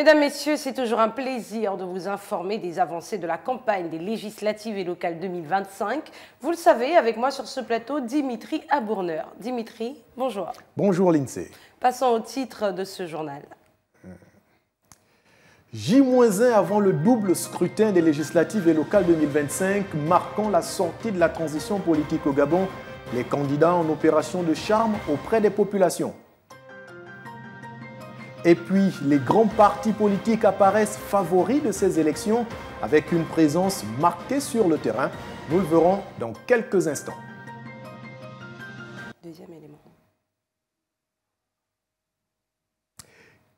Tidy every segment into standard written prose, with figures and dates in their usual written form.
Mesdames, Messieurs, c'est toujours un plaisir de vous informer des avancées de la campagne des législatives et locales 2025. Vous le savez, avec moi sur ce plateau, Dimitri Abourneur. Dimitri, bonjour. Bonjour Lindsay. Passons au titre de ce journal. J-1 avant le double scrutin des législatives et locales 2025, marquant la sortie de la transition politique au Gabon, les candidats en opération de charme auprès des populations. Et puis, les grands partis politiques apparaissent favoris de ces élections avec une présence marquée sur le terrain. Nous le verrons dans quelques instants. Deuxième élément.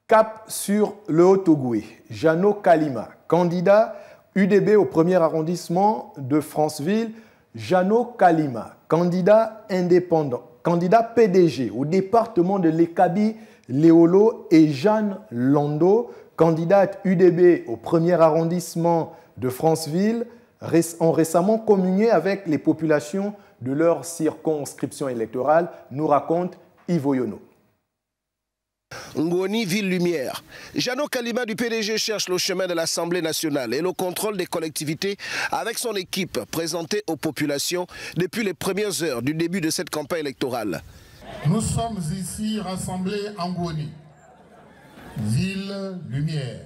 Cap sur le Haut-Ogooué. Jeannot Kalima, candidat UDB au premier arrondissement de Franceville. Jeannot Kalima, candidat indépendant, candidat PDG au département de l'Ekabi, Léolo, et Jeanne Lando, candidate UDB au premier arrondissement de Franceville, ont récemment communié avec les populations de leur circonscription électorale, nous raconte Yves Oyono. Ngoni, ville lumière. Jeannot Kalima du PDG cherche le chemin de l'Assemblée nationale et le contrôle des collectivités avec son équipe présentée aux populations depuis les premières heures du début de cette campagne électorale. Nous sommes ici rassemblés en Ngoni, ville lumière,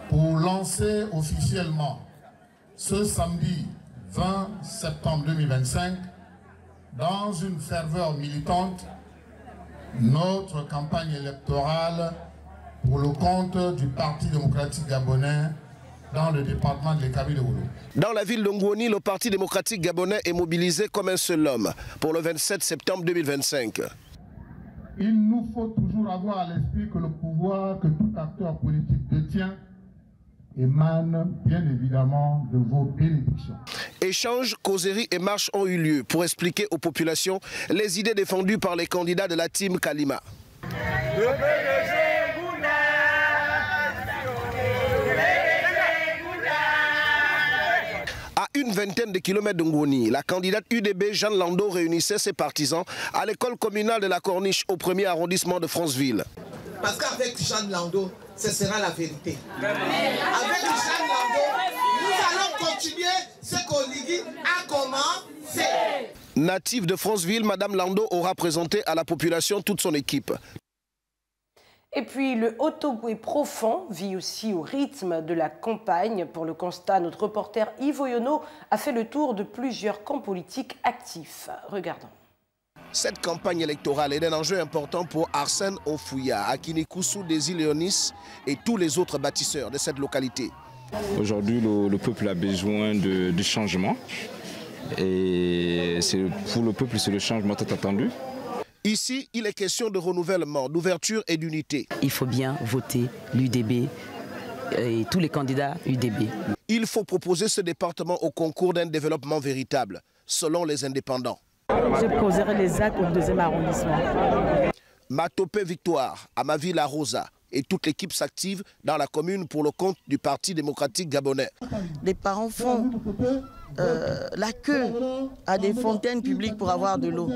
pour lancer officiellement ce samedi 20 septembre 2025 dans une ferveur militante notre campagne électorale pour le compte du Parti démocratique gabonais dans le département de l'Ekabi-Léolo. Dans la ville de Ngoni, le Parti démocratique gabonais est mobilisé comme un seul homme pour le 27 septembre 2025. Il nous faut toujours avoir à l'esprit que le pouvoir que tout acteur politique détient émane bien évidemment de vos bénédictions. Échanges, causeries et marches ont eu lieu pour expliquer aux populations les idées défendues par les candidats de la team Kalima. À une vingtaine de kilomètres de Ngoni, la candidate UDB Jeanne Lando réunissait ses partisans à l'école communale de la Corniche au premier arrondissement de Franceville. Parce qu'avec Jeanne Lando, ce sera la vérité. Avec Jeanne Lando, nous allons continuer ce qu'Oligui a commencé. Native de Franceville, Madame Lando aura présenté à la population toute son équipe. Et puis le Haut-Ogooué profond vit aussi au rythme de la campagne. Pour le constat, notre reporter Yves Oyono a fait le tour de plusieurs camps politiques actifs. Regardons. Cette campagne électorale est un enjeu important pour Arsène Ofouya, Akinikusu des îles Léonis et tous les autres bâtisseurs de cette localité. Aujourd'hui, le peuple a besoin de changement. Et pour le peuple, c'est le changement tant attendu. Ici, il est question de renouvellement, d'ouverture et d'unité. Il faut bien voter l'UDB et tous les candidats UDB. Il faut proposer ce département au concours d'un développement véritable, selon les indépendants. Je poserai les actes au deuxième arrondissement. Matopé Victoire, à ma ville à Rosa, et toute l'équipe s'active dans la commune pour le compte du Parti démocratique gabonais. Les parents font la queue à des fontaines publiques pour avoir de l'eau.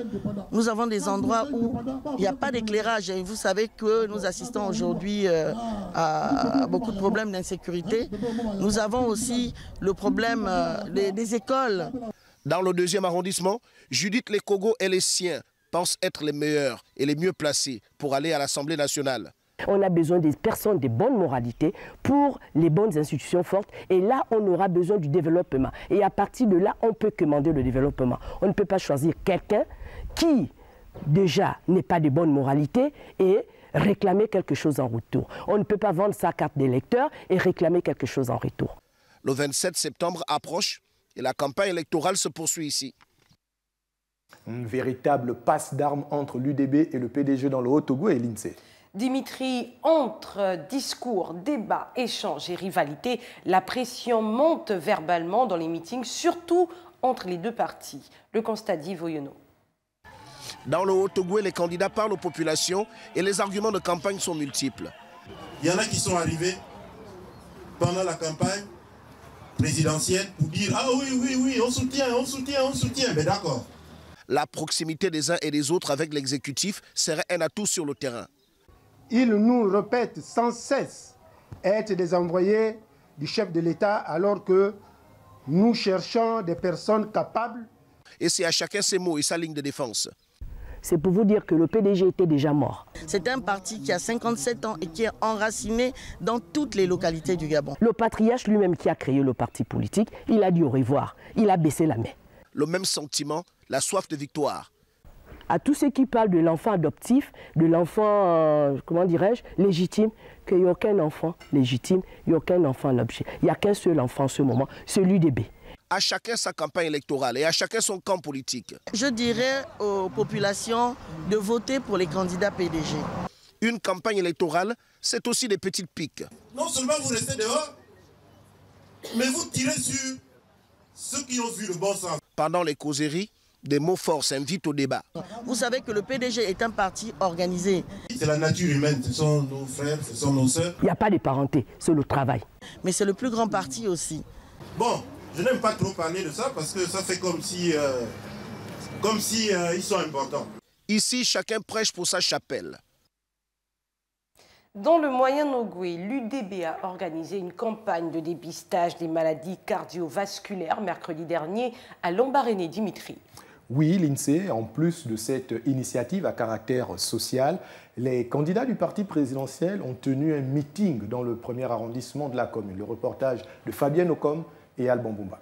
Nous avons des endroits où il n'y a pas d'éclairage. Et vous savez que nous assistons aujourd'hui à beaucoup de problèmes d'insécurité. Nous avons aussi le problème des écoles. Dans le deuxième arrondissement, Judith Lekogo et les siens pensent être les meilleurs et les mieux placés pour aller à l'Assemblée nationale. On a besoin des personnes de bonne moralité pour les bonnes institutions fortes. Et là, on aura besoin du développement. Et à partir de là, on peut commander le développement. On ne peut pas choisir quelqu'un qui, déjà, n'est pas de bonne moralité et réclamer quelque chose en retour. On ne peut pas vendre sa carte d'électeur et réclamer quelque chose en retour. Le 27 septembre approche et la campagne électorale se poursuit ici. Une véritable passe d'armes entre l'UDB et le PDG dans le Haut-Ogooué et l'INSEE. Dimitri, entre discours, débats, échanges et rivalités, la pression monte verbalement dans les meetings, surtout entre les deux partis. Le constat d'Yves Oyono. Dans le Haut-Ogooué, les candidats parlent aux populations et les arguments de campagne sont multiples. Il y en a qui sont arrivés pendant la campagne présidentielle pour dire « Ah oui, on soutient, mais d'accord ». La proximité des uns et des autres avec l'exécutif serait un atout sur le terrain. Ils nous répètent sans cesse être des envoyés du chef de l'État alors que nous cherchons des personnes capables. Et c'est à chacun ses mots et sa ligne de défense. C'est pour vous dire que le PDG était déjà mort. C'est un parti qui a 57 ans et qui est enraciné dans toutes les localités du Gabon. Le patriarche lui-même qui a créé le parti politique, il a dit au revoir, il a baissé la main. Le même sentiment, la soif de victoire. À tous ceux qui parlent de l'enfant adoptif, de l'enfant, comment dirais-je, légitime, qu'il n'y a aucun enfant légitime, il n'y a aucun enfant l'objet. Il n'y a qu'un seul enfant en ce moment, celui d'Ébé. À chacun sa campagne électorale et à chacun son camp politique. Je dirais aux populations de voter pour les candidats PDG. Une campagne électorale, c'est aussi des petites piques. Non seulement vous restez dehors, mais vous tirez sur ceux qui ont vu le bon sens. Pendant les causeries, des mots forts s'invitent au débat. Vous savez que le PDG est un parti organisé. C'est la nature humaine, ce sont nos frères, ce sont nos sœurs. Il n'y a pas de parenté, c'est le travail. Mais c'est le plus grand parti aussi. Bon, je n'aime pas trop parler de ça parce que ça fait comme si ils sont importants. Ici, chacun prêche pour sa chapelle. Dans le Moyen-Ogooué, l'UDB a organisé une campagne de dépistage des maladies cardiovasculaires mercredi dernier à Lambaréné. Dimitri. Oui, l'INSEE, en plus de cette initiative à caractère social, les candidats du parti présidentiel ont tenu un meeting dans le premier arrondissement de la commune. Le reportage de Fabienne Ocom et Alban Boumba.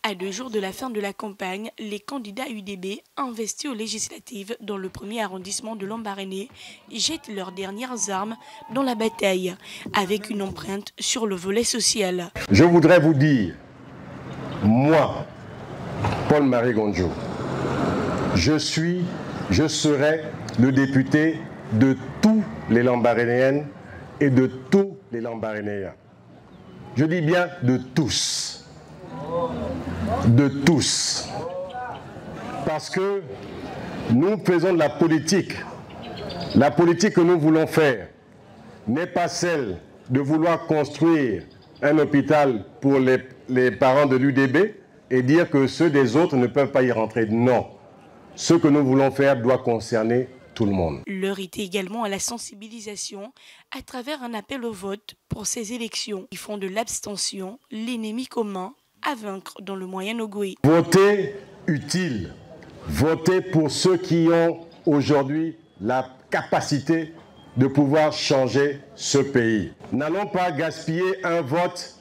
À 2 jours de la fin de la campagne, les candidats UDB investis aux législatives dans le premier arrondissement de Lambaréné jettent leurs dernières armes dans la bataille, avec une empreinte sur le volet social. Je voudrais vous dire, moi, Paul-Marie Gondjo, je serai le député de tous les Lambarénéennes et de tous les Lambarénéens. Je dis bien de tous. De tous. Parce que nous faisons de la politique. La politique que nous voulons faire n'est pas celle de vouloir construire un hôpital pour les parents de l'UDB et dire que ceux des autres ne peuvent pas y rentrer. Non. Ce que nous voulons faire doit concerner tout le monde. L'heure était également à la sensibilisation à travers un appel au vote pour ces élections. Ils font de l'abstention l'ennemi commun à vaincre dans le Moyen-Ogooué. Votez utile. Votez pour ceux qui ont aujourd'hui la capacité de pouvoir changer ce pays. N'allons pas gaspiller un vote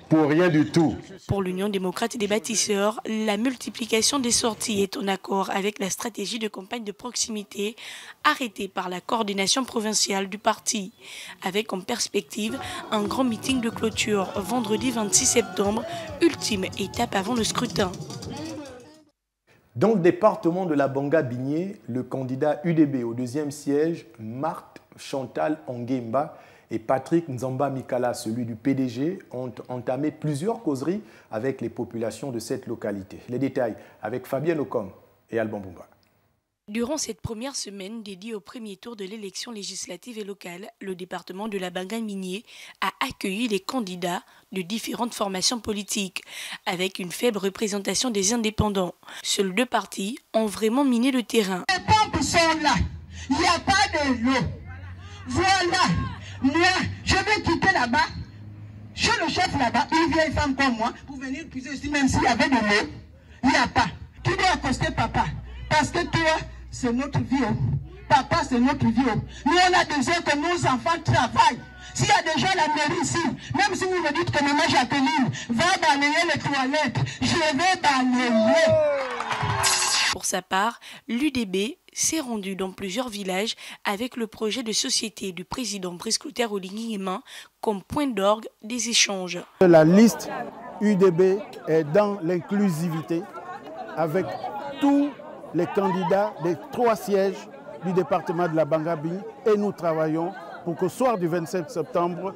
pour rien du tout. Pour l'Union démocrate des bâtisseurs, la multiplication des sorties est en accord avec la stratégie de campagne de proximité arrêtée par la coordination provinciale du parti, avec en perspective un grand meeting de clôture vendredi 26 septembre, ultime étape avant le scrutin. Dans le département de la Banga-Bigné, le candidat UDB au deuxième siège, Marthe Chantal Ongemba, et Patrick Nzamba Mikala, celui du PDG, ont entamé plusieurs causeries avec les populations de cette localité. Les détails avec Fabienne Ocom et Alban Boumba. Durant cette première semaine dédiée au premier tour de l'élection législative et locale, le département de la Banga-Bigné a accueilli les candidats de différentes formations politiques, avec une faible représentation des indépendants. Seuls 2 partis ont vraiment miné le terrain. Les pompes sont là, il n'y a pas de l'eau. Voilà. Moi, je vais quitter là-bas. Chez le chef là-bas, une vieille femme comme moi, pour venir puiser ici, même s'il y avait de l'eau, il n'y a pas. Tu dois accoster papa. Parce que toi, c'est notre vie. Papa, c'est notre vie. Nous, on a besoin que nos enfants travaillent. S'il y a des gens à la mairie ici, même si vous me dites que maman Jacqueline va balayer les toilettes, je vais balayer. Pour sa part, l'UDB s'est rendu dans plusieurs villages avec le projet de société du président Brice Clotaire Oligui Nguema comme point d'orgue des échanges. La liste UDB est dans l'inclusivité avec tous les candidats des 3 sièges du département de la Banga-Bigné et nous travaillons pour qu'au soir du 27 septembre,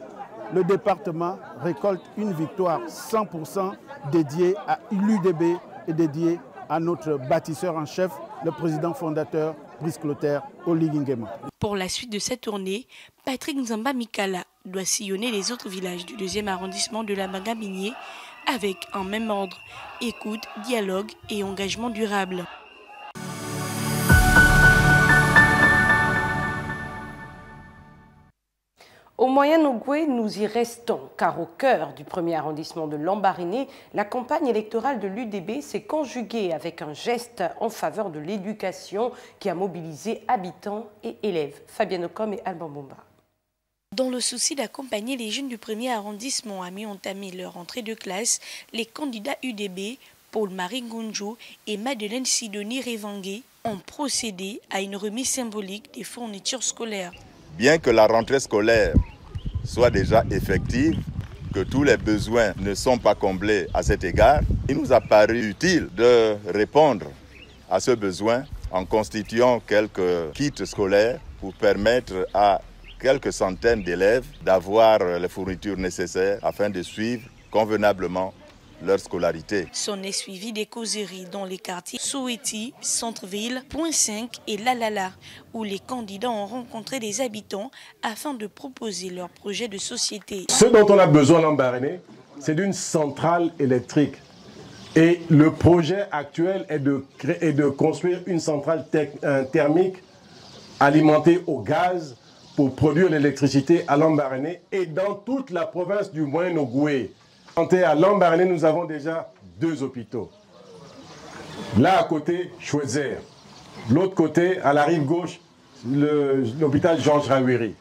le département récolte une victoire 100% dédiée à l'UDB et dédiée à notre bâtisseur en chef, le président fondateur Brice Clotaire Oligui Nguema. Pour la suite de cette tournée, Patrick Nzamba Mikala doit sillonner les autres villages du 2e arrondissement de la Banga-Bigné avec un même ordre, écoute, dialogue et engagement durable. Au Moyen-Ogooué, nous y restons, car au cœur du premier arrondissement de Lambaréné, la campagne électorale de l'UDB s'est conjuguée avec un geste en faveur de l'éducation qui a mobilisé habitants et élèves. Fabienne Ocom et Alban Bomba. Dans le souci d'accompagner les jeunes du premier arrondissement à mi-entamer leur entrée de classe, les candidats UDB, Paul-Marie Ngonjo et Madeleine Sidonie Révangué, ont procédé à une remise symbolique des fournitures scolaires. Bien que la rentrée scolaire soit déjà effective, que tous les besoins ne sont pas comblés à cet égard, il nous a paru utile de répondre à ce besoin en constituant quelques kits scolaires pour permettre à quelques centaines d'élèves d'avoir les fournitures nécessaires afin de suivre convenablement leur scolarité. S'en est suivi des causeries dans les quartiers Soueti, Centre-Ville, Point 5 et Lalala, où les candidats ont rencontré des habitants afin de proposer leur projet de société. Ce dont on a besoin à Lambaréné, c'est d'une centrale électrique. Et le projet actuel est de construire une centrale thermique alimentée au gaz pour produire l'électricité à Lambaréné et dans toute la province du Moyen-Ogooué. À Lambaréné, nous avons déjà 2 hôpitaux. Là à côté, Chouezer. L'autre côté, à la rive gauche, l'hôpital Georges Rawiri.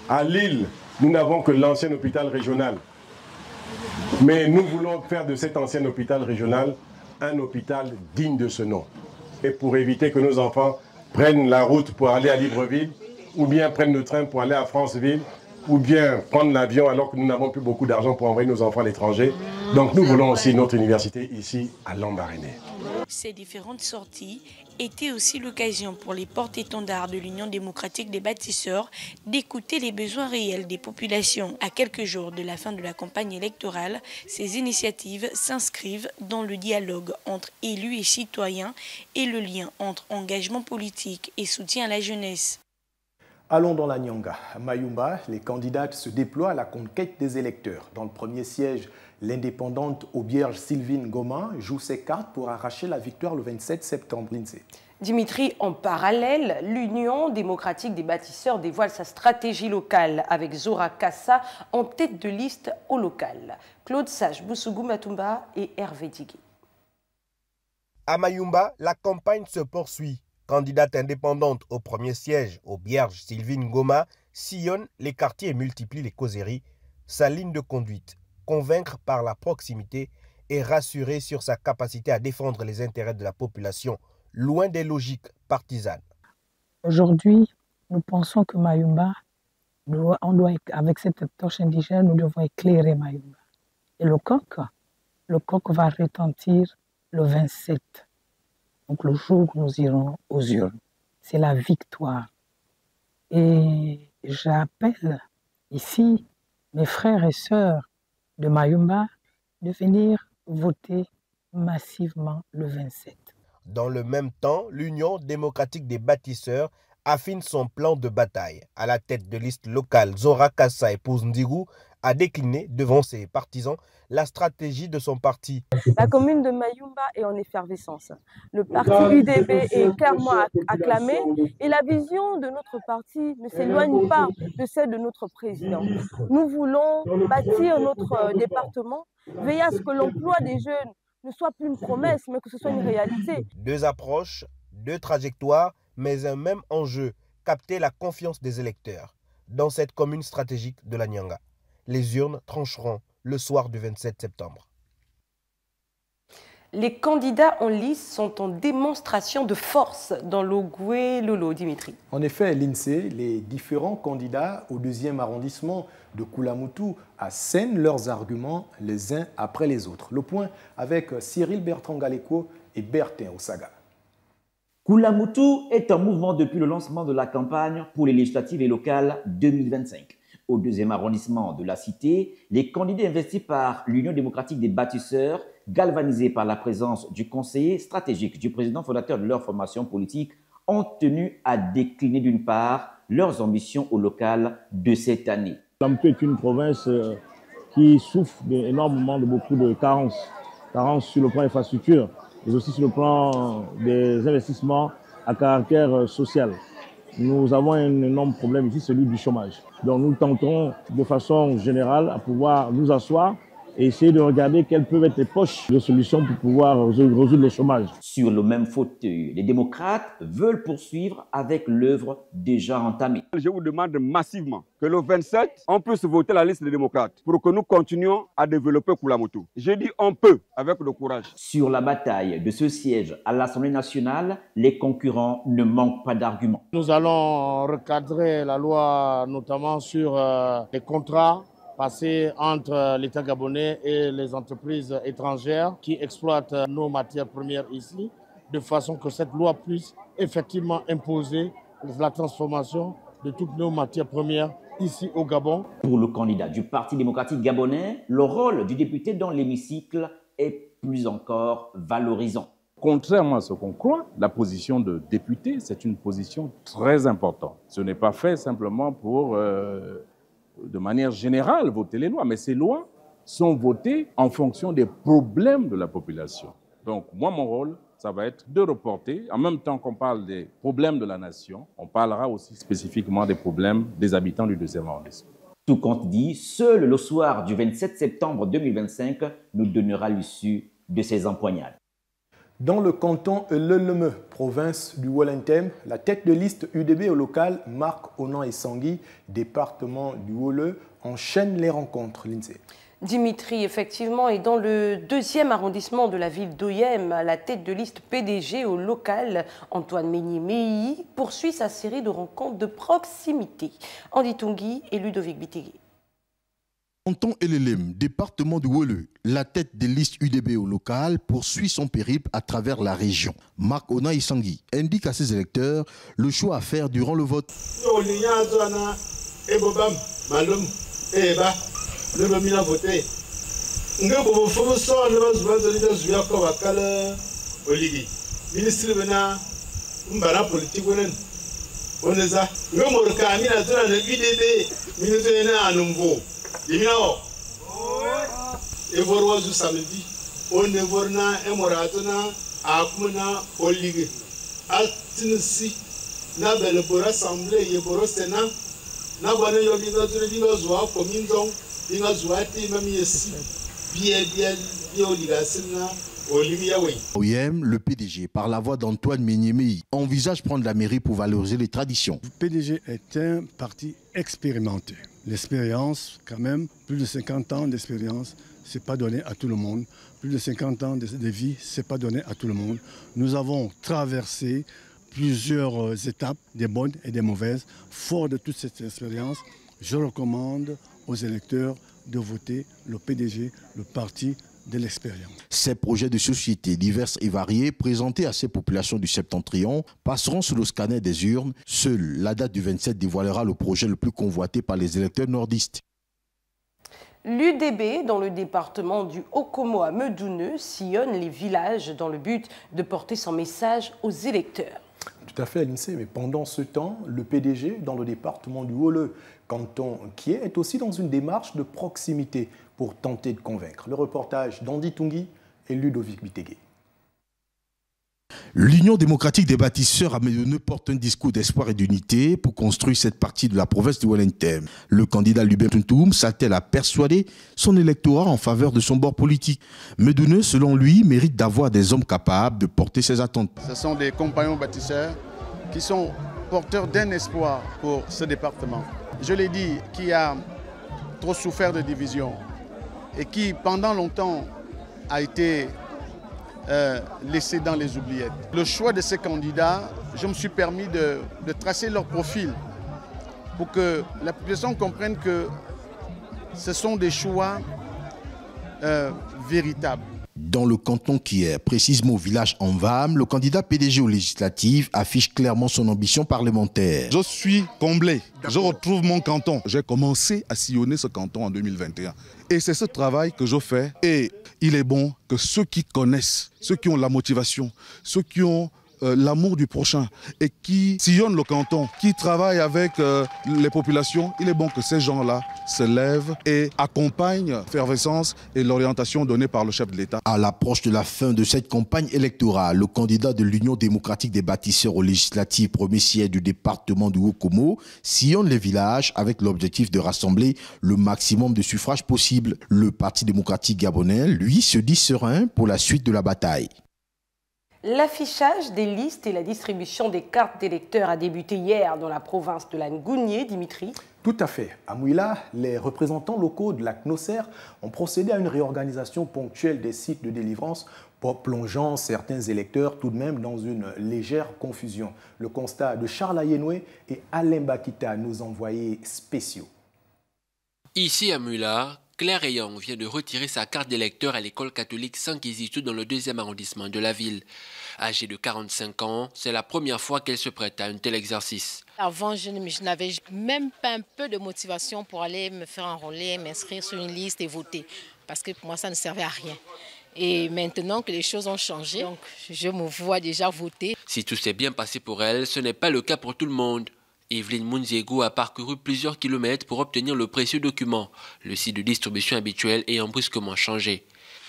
À Lille, nous n'avons que l'ancien hôpital régional. Mais nous voulons faire de cet ancien hôpital régional un hôpital digne de ce nom. Et pour éviter que nos enfants prennent la route pour aller à Libreville, ou bien prennent le train pour aller à Franceville, ou bien prendre l'avion alors que nous n'avons plus beaucoup d'argent pour envoyer nos enfants à l'étranger. Donc nous voulons aussi notre université ici à Lambaréné. Ces différentes sorties étaient aussi l'occasion pour les porte-étendards de l'Union démocratique des bâtisseurs d'écouter les besoins réels des populations. À quelques jours de la fin de la campagne électorale, ces initiatives s'inscrivent dans le dialogue entre élus et citoyens et le lien entre engagement politique et soutien à la jeunesse. Allons dans la Nyanga. À Mayumba, les candidates se déploient à la conquête des électeurs. Dans le premier siège, l'indépendante Aubierge Sylvine Goma joue ses cartes pour arracher la victoire le 27 septembre. Dimitri, en parallèle, l'Union démocratique des bâtisseurs dévoile sa stratégie locale avec Zora Kassa en tête de liste au local. Claude Sage, Boussougou Matumba et Hervé Digui. À Mayumba, la campagne se poursuit. Candidate indépendante au premier siège, Aubierge Sylvine Goma sillonne les quartiers et multiplie les causeries. Sa ligne de conduite, convaincre par la proximité et rassurer sur sa capacité à défendre les intérêts de la population, loin des logiques partisanes. Aujourd'hui, nous pensons que Mayumba, avec cette torche indigène, nous devons éclairer Mayumba. Et le coq va retentir le 27. Donc le jour où nous irons aux urnes, c'est la victoire. Et j'appelle ici mes frères et sœurs de Mayumba de venir voter massivement le 27. Dans le même temps, l'Union démocratique des bâtisseurs affine son plan de bataille. À la tête de liste locale, Zora Kassa, épouse Ndigou, a décliné devant ses partisans la stratégie de son parti. La commune de Mayumba est en effervescence. Le parti UDB est clairement acclamé et la vision de notre parti ne s'éloigne pas de celle de notre président. Nous voulons bâtir notre département, veiller à ce que l'emploi des jeunes ne soit plus une promesse, mais que ce soit une réalité. 2 approches, 2 trajectoires, mais un même enjeu, capter la confiance des électeurs dans cette commune stratégique de la Nyanga. Les urnes trancheront le soir du 27 septembre. Les candidats en lice sont en démonstration de force dans l'Ogooué Lolo, Dimitri. En effet, l'INSEE, les différents candidats au 2e arrondissement de Koulamoutou assènent leurs arguments les uns après les autres. Le point avec Cyril Bertrand Galeko et Bertin Osaga. Koulamoutou est en mouvement depuis le lancement de la campagne pour les législatives et locales 2025. Au 2e arrondissement de la cité, les candidats investis par l'Union démocratique des bâtisseurs, galvanisés par la présence du conseiller stratégique du président fondateur de leur formation politique, ont tenu à décliner d'une part leurs ambitions au local de cette année. Koulamoutou est une province qui souffre énormément de beaucoup de carences sur le plan infrastructure, mais aussi sur le plan des investissements à caractère social. nous avons un énorme problème ici, celui du chômage. Donc nous tentons de façon générale à pouvoir nous asseoir et essayer de regarder quelles peuvent être les poches de solutions pour pouvoir résoudre le chômage. Sur le même fauteuil, les démocrates veulent poursuivre avec l'œuvre déjà entamée. Je vous demande massivement que le 27, on puisse voter la liste des démocrates pour que nous continuions à développer Koulamoutou. J'ai dit on peut, avec le courage. Sur la bataille de ce siège à l'Assemblée nationale, les concurrents ne manquent pas d'arguments. Nous allons recadrer la loi notamment sur les contrats passés entre l'État gabonais et les entreprises étrangères qui exploitent nos matières premières ici, de façon que cette loi puisse effectivement imposer la transformation de toutes nos matières premières ici au Gabon. Pour le candidat du Parti démocratique gabonais, le rôle du député dans l'hémicycle est plus encore valorisant. Contrairement à ce qu'on croit, la position de député, c'est une position très importante. Ce n'est pas fait simplement pour, de manière générale, voter les lois, mais ces lois sont votées en fonction des problèmes de la population. Donc, moi, mon rôle, ça va être de reporter, en même temps qu'on parle des problèmes de la nation, on parlera aussi spécifiquement des problèmes des habitants du 2e arrondissement. Tout compte dit, seul le soir du 27 septembre 2025 nous donnera l'issue de ces empoignades. Dans le canton Leleme, province du Walentem, la tête de liste UDB au local, Marc Onan et Sangui, département du Wole, enchaîne les rencontres. Lindsay. Dimitri, effectivement, est dans le 2e arrondissement de la ville d'Oyem. La tête de liste PDG au local, Antoine Meigny-Meyi, poursuit sa série de rencontres de proximité. Andy Tungui et Ludovic Bitégué. Canton Leleme, département du Wole, la tête des listes UDB au local poursuit son périple à travers la région. Marc Onan et Sangui indique à ses électeurs le choix à faire durant le vote. Le bamina voté. Nga bobo fomo so ne bazwanzo lida zuya ko bakala oligi. Ministre bena mbara politique wonen. Oneza. Nga morka mina zona ne UDB ministre na anumbo. Dimina o. E vorwa zu samedi. On ne vorna e moratona akumna oligi. Atinsi na bele pour assemblée ye pour sénat. Na bwana yo binga zure binga zuwa ko minzong. OIM, le PDG, par la voix d'Antoine Meigny-Meyi, envisage prendre la mairie pour valoriser les traditions. Le PDG est un parti expérimenté. L'expérience, quand même, plus de 50 ans d'expérience, ce n'est pas donné à tout le monde. Plus de 50 ans de vie, ce n'est pas donné à tout le monde. Nous avons traversé plusieurs étapes, des bonnes et des mauvaises. Fort de toute cette expérience, je recommande aux électeurs de voter le PDG, le parti de l'expérience. Ces projets de société divers et variés présentés à ces populations du Septentrion passeront sous le scanner des urnes. Seule la date du 27 dévoilera le projet le plus convoité par les électeurs nordistes. L'UDB, dans le département du Haut-Komo à Medouneux, sillonne les villages dans le but de porter son message aux électeurs. Tout à fait, Lindsay, mais pendant ce temps, le PDG, dans le département du Wole, canton qui est aussi dans une démarche de proximité pour tenter de convaincre. Le reportage d'Andy Tungui et Ludovic Bitégué. L'Union démocratique des bâtisseurs à Medouneux porte un discours d'espoir et d'unité pour construire cette partie de la province du Walentem. Le candidat Lubin Tuntum s'attelle à persuader son électorat en faveur de son bord politique. Medouneux, selon lui, mérite d'avoir des hommes capables de porter ses attentes. Ce sont des compagnons bâtisseurs qui sont porteurs d'un espoir pour ce département. Je l'ai dit, qui a trop souffert de division et qui, pendant longtemps, a été laissé dans les oubliettes. Le choix de ces candidats, je me suis permis de tracer leur profil pour que la population comprenne que ce sont des choix véritables. Dans le canton qui est, précisément au village Envam, le candidat PDG aux législatives affiche clairement son ambition parlementaire. Je suis comblé, je retrouve mon canton. J'ai commencé à sillonner ce canton en 2021. Et c'est ce travail que je fais. Et il est bon que ceux qui connaissent, ceux qui ont la motivation, ceux qui ont l'amour du prochain et qui sillonnent le canton, qui travaillent avec les populations, il est bon que ces gens-là se lèvent et accompagnent l'effervescence et l'orientation donnée par le chef de l'État. À l'approche de la fin de cette campagne électorale, le candidat de l'Union démocratique des bâtisseurs aux législatives premier siège du département du Haut-Komo sillonne les villages avec l'objectif de rassembler le maximum de suffrages possible. Le Parti démocratique gabonais, lui, se dit serein pour la suite de la bataille. L'affichage des listes et la distribution des cartes d'électeurs a débuté hier dans la province de la Ngounié, Dimitri. Tout à fait. À Mouila, les représentants locaux de la CNOSER ont procédé à une réorganisation ponctuelle des sites de délivrance, plongeant certains électeurs tout de même dans une légère confusion. Le constat de Charles Ayenoué et Alain Bakita, nos envoyés spéciaux. Ici à Mouila, Claire Ayang vient de retirer sa carte d'électeur à l'école catholique Saint-Kizito dans le 2e arrondissement de la ville. Âgée de 45 ans, c'est la première fois qu'elle se prête à un tel exercice. Avant, je n'avais même pas un peu de motivation pour aller me faire enrôler, m'inscrire sur une liste et voter. Parce que pour moi, ça ne servait à rien. Et maintenant que les choses ont changé, donc je me vois déjà voter. Si tout s'est bien passé pour elle, ce n'est pas le cas pour tout le monde. Evelyne Munzego a parcouru plusieurs kilomètres pour obtenir le précieux document, le site de distribution habituel ayant brusquement changé.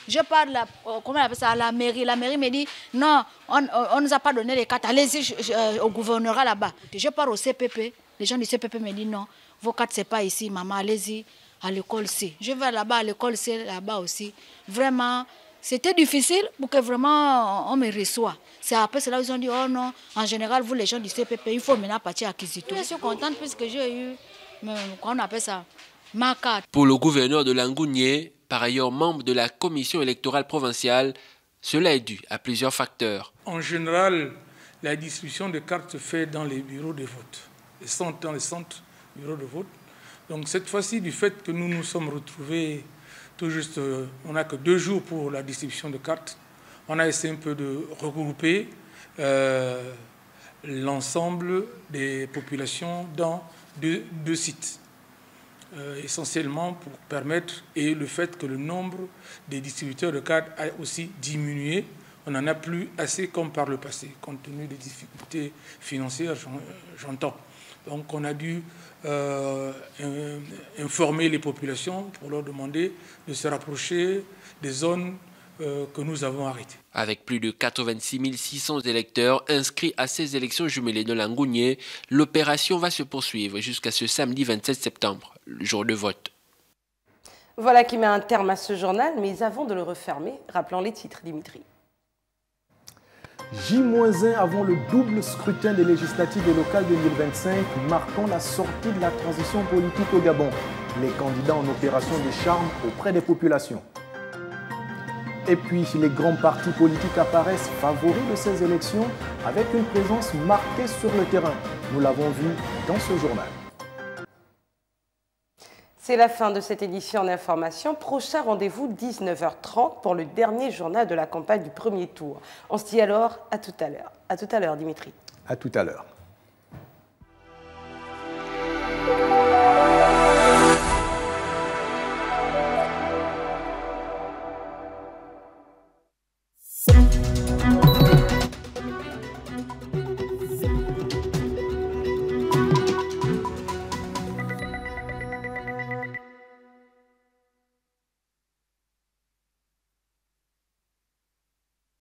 Je parle à la mairie. La mairie me dit non, on ne nous a pas donné les cartes. Allez-y au gouvernorat là-bas. Je pars au CPP. Les gens du CPP me disent non, vos cartes c'est pas ici, maman. Allez-y à l'école C. Je vais là-bas à l'école C là-bas aussi. Vraiment, c'était difficile pour que vraiment on me reçoive. C'est après cela qu'ils ont dit oh non, en général vous les gens du CPP, il faut maintenant partir à Kizito. Je suis contente puisque j'ai eu, qu'on appelle ça, ma carte. Pour le gouverneur de la Ngounié, par ailleurs membre de la commission électorale provinciale, cela est dû à plusieurs facteurs. En général, la distribution de cartes se fait dans les bureaux de vote, dans les centres bureaux de vote. Donc cette fois-ci, du fait que nous nous sommes retrouvés tout juste, on n'a que 2 jours pour la distribution de cartes, on a essayé un peu de regrouper l'ensemble des populations dans deux sites. Essentiellement pour permettre, et le fait que le nombre des distributeurs de cartes a aussi diminué, on n'en a plus assez comme par le passé, compte tenu des difficultés financières, j'entends. Donc on a dû informer les populations pour leur demander de se rapprocher des zones que nous avons arrêtées. Avec plus de 86 600 électeurs inscrits à ces élections jumelées de la Ngounié, l'opération va se poursuivre jusqu'à ce samedi 27 septembre, le jour de vote. Voilà qui met un terme à ce journal, mais avant de le refermer, rappelons les titres, Dimitri. J-1 avant le double scrutin des législatives et locales 2025, marquant la sortie de la transition politique au Gabon. Les candidats en opération de charme auprès des populations. Et puis, les grands partis politiques apparaissent favoris de ces élections avec une présence marquée sur le terrain. Nous l'avons vu dans ce journal. C'est la fin de cette édition d'information. Prochain rendez-vous 19h30 pour le dernier journal de la campagne du premier tour. On se dit alors à tout à l'heure. À tout à l'heure, Dimitri. À tout à l'heure.